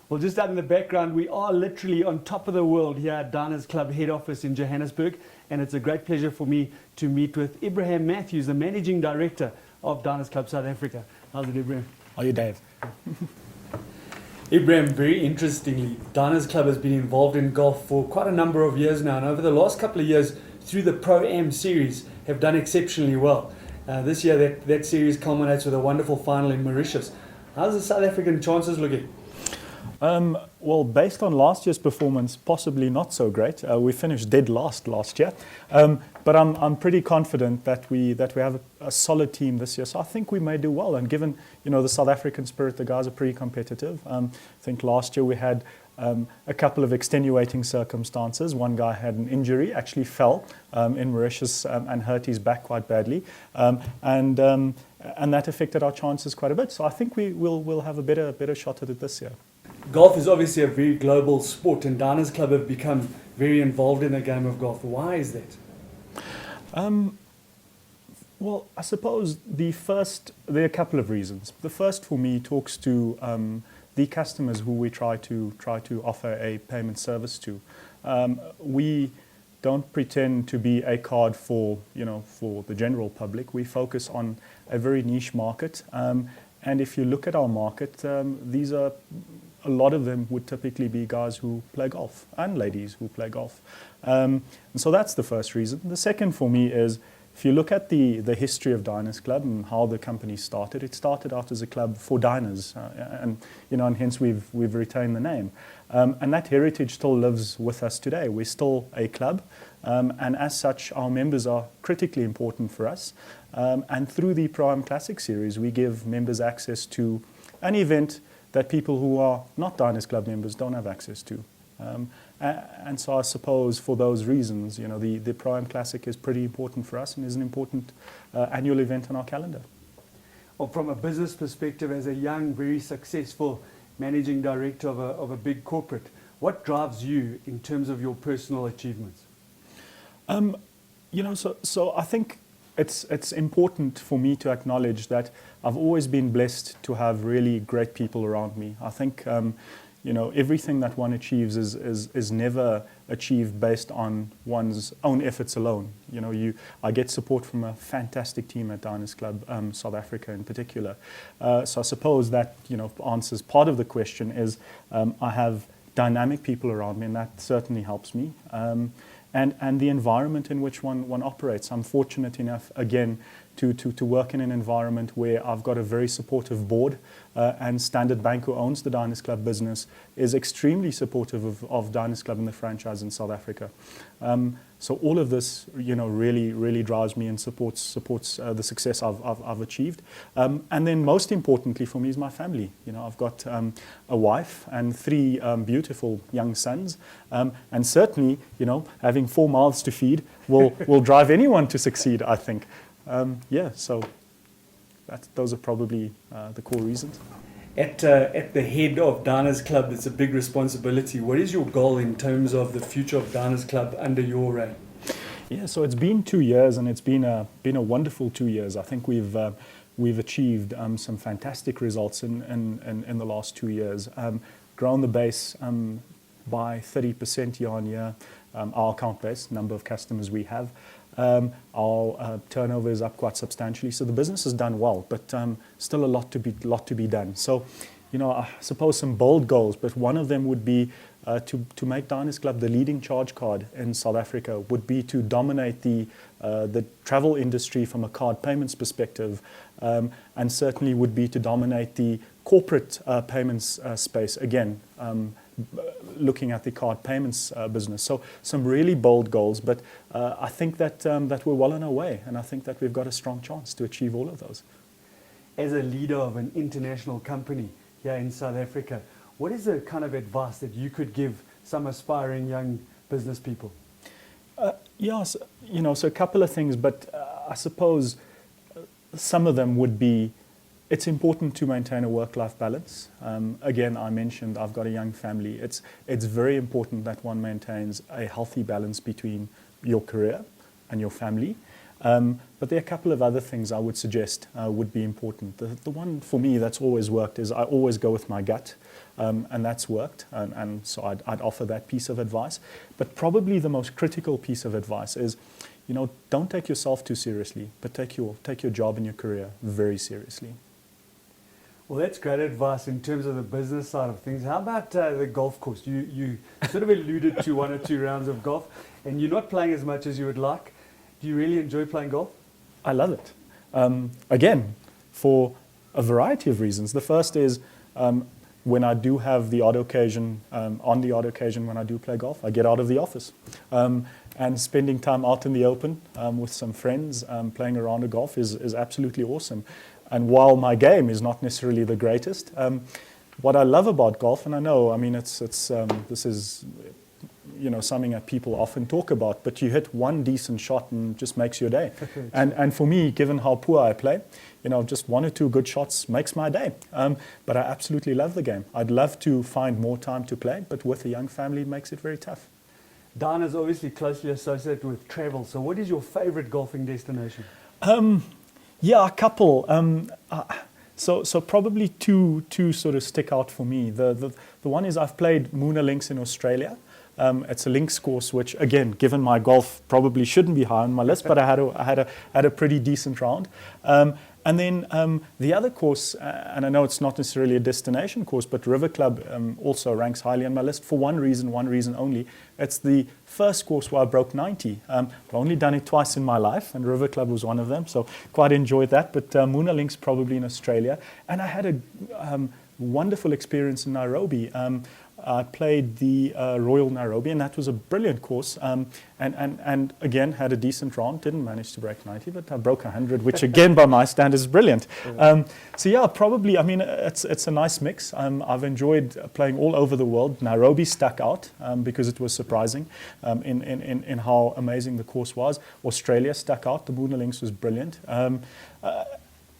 Well, just out in the background, we are literally on top of the world here at Diners Club head office in Johannesburg, and it's a great pleasure for me to meet with Ebrahim Matthews, the Managing Director of Diners Club South Africa. How's it, Ebrahim? How are you, Dave? Ebrahim, very interestingly, Diners Club has been involved in golf for quite a number of years now, and over the last couple of years, through the Pro-Am series, have done exceptionally well. This year, that series culminates with a wonderful final in Mauritius. How's the South African chances looking? Well, based on last year's performance, possibly not so great. We finished dead last year, but I'm pretty confident that we have a solid team this year. So I think we may do well. And given the South African spirit, the guys are pretty competitive. I think last year we had a couple of extenuating circumstances. One guy had an injury, actually fell in Mauritius and hurt his back quite badly, and that affected our chances quite a bit. So I think we'll have a better shot at it this year. Golf is obviously a very global sport, and Diners Club have become very involved in the game of golf. Why is that? Well, I suppose there are a couple of reasons. The first for me talks to the customers who we try to offer a payment service to. We don't pretend to be a card for the general public. We focus on a very niche market, and if you look at our market, a lot of them would typically be guys who play golf and ladies who play golf. And so that's the first reason. The second for me is, if you look at the history of Diners Club and how the company started, it started out as a club for diners, and hence we've retained the name. And that heritage still lives with us today. We're still a club, and as such, our members are critically important for us. And through the Pro-Am Classic series, we give members access to an event that people who are not Diners Club members don't have access to. And so I suppose for those reasons, the Pro-Am Classic is pretty important for us and is an important annual event on our calendar. Well, from a business perspective, as a young, very successful managing director of a big corporate, what drives you in terms of your personal achievements? So I think it's important for me to acknowledge that I've always been blessed to have really great people around me. I think everything that one achieves is never achieved based on one's own efforts alone. I get support from a fantastic team at Diners Club South Africa in particular. So I suppose that answers part of the question. Is I have dynamic people around me, and that certainly helps me. And the environment in which one operates. I'm fortunate enough, again, to work in an environment where I've got a very supportive board, and Standard Bank, who owns the Diners Club business, is extremely supportive of Diners Club and the franchise in South Africa. So all of this, really drives me and supports the success I've achieved. And then most importantly for me is my family. I've got a wife and 3 beautiful young sons, and certainly, having 4 mouths to feed will drive anyone to succeed, I think. So those are probably the core reasons. At the head of Diners Club, it's a big responsibility. What is your goal in terms of the future of Diners Club under your reign? Yeah, so it's been 2 years, and it's been a wonderful 2 years. I think we've achieved some fantastic results in the last 2 years. Grown the base by 30% year on year. Our account base, number of customers we have. Our turnover is up quite substantially, so the business has done well, but still a lot to be done. So, I suppose some bold goals, but one of them would be to make Diners Club the leading charge card in South Africa. Would be to dominate the travel industry from a card payments perspective, and certainly would be to dominate the corporate payments space again. Looking at the card payments business. So some really bold goals, but I think that we're well on our way, and I think that we've got a strong chance to achieve all of those. As a leader of an international company here in South Africa, what is the kind of advice that you could give some aspiring young business people? So a couple of things, but I suppose some of them would be, it's important to maintain a work-life balance. Again, I mentioned I've got a young family. It's very important that one maintains a healthy balance between your career and your family. But there are a couple of other things I would suggest would be important. The one for me that's always worked is I always go with my gut, and that's worked, and so I'd offer that piece of advice. But probably the most critical piece of advice is, don't take yourself too seriously, but take your job and your career very seriously. Well, that's great advice in terms of the business side of things. How about the golf course? You sort of alluded to 1 or 2 rounds of golf, and you're not playing as much as you would like. Do you really enjoy playing golf? I love it. Again, for a variety of reasons. The first is when I do have the odd occasion, on the odd occasion when I do play golf, I get out of the office. And spending time out in the open with some friends playing a round of golf is absolutely awesome. And while my game is not necessarily the greatest, what I love about golf, and I know, this is something that people often talk about, but you hit one decent shot and it just makes your day. And for me, given how poor I play, just 1 or 2 good shots makes my day. But I absolutely love the game. I'd love to find more time to play, but with a young family, it makes it very tough. Dana is obviously closely associated with travel. So what is your favorite golfing destination? Yeah, a couple. So probably two sort of stick out for me. The one is I've played Moona Links in Australia. It's a links course, which again, given my golf, probably shouldn't be high on my list, but I had a pretty decent round. And then the other course, and I know it's not necessarily a destination course, but River Club also ranks highly on my list for one reason only. It's the first course where I broke 90. I've only done it twice in my life, and River Club was one of them, so quite enjoyed that. But Moona Links probably in Australia. And I had a wonderful experience in Nairobi. I played the Royal Nairobi, and that was a brilliant course. And again, had a decent round. Didn't manage to break 90, but I broke 100, which again, by my standards, is brilliant. So yeah, probably. It's a nice mix. I've enjoyed playing all over the world. Nairobi stuck out because it was surprising in how amazing the course was. Australia stuck out. The Moona Links was brilliant.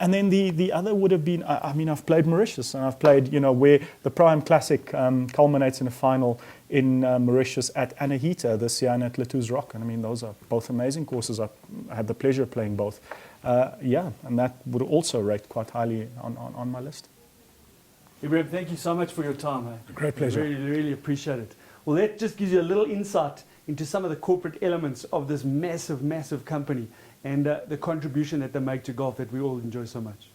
And then the other would have been, I've played Mauritius, and I've played, where the Prime Classic culminates in a final in Mauritius at Anahita this year and at Latouz Rock. And those are both amazing courses. I had the pleasure of playing both. And that would also rate quite highly on my list. Ebrahim, thank you so much for your time. Great pleasure. Really, really appreciate it. Well, that just gives you a little insight into some of the corporate elements of this massive, massive company and the contribution that they make to golf that we all enjoy so much.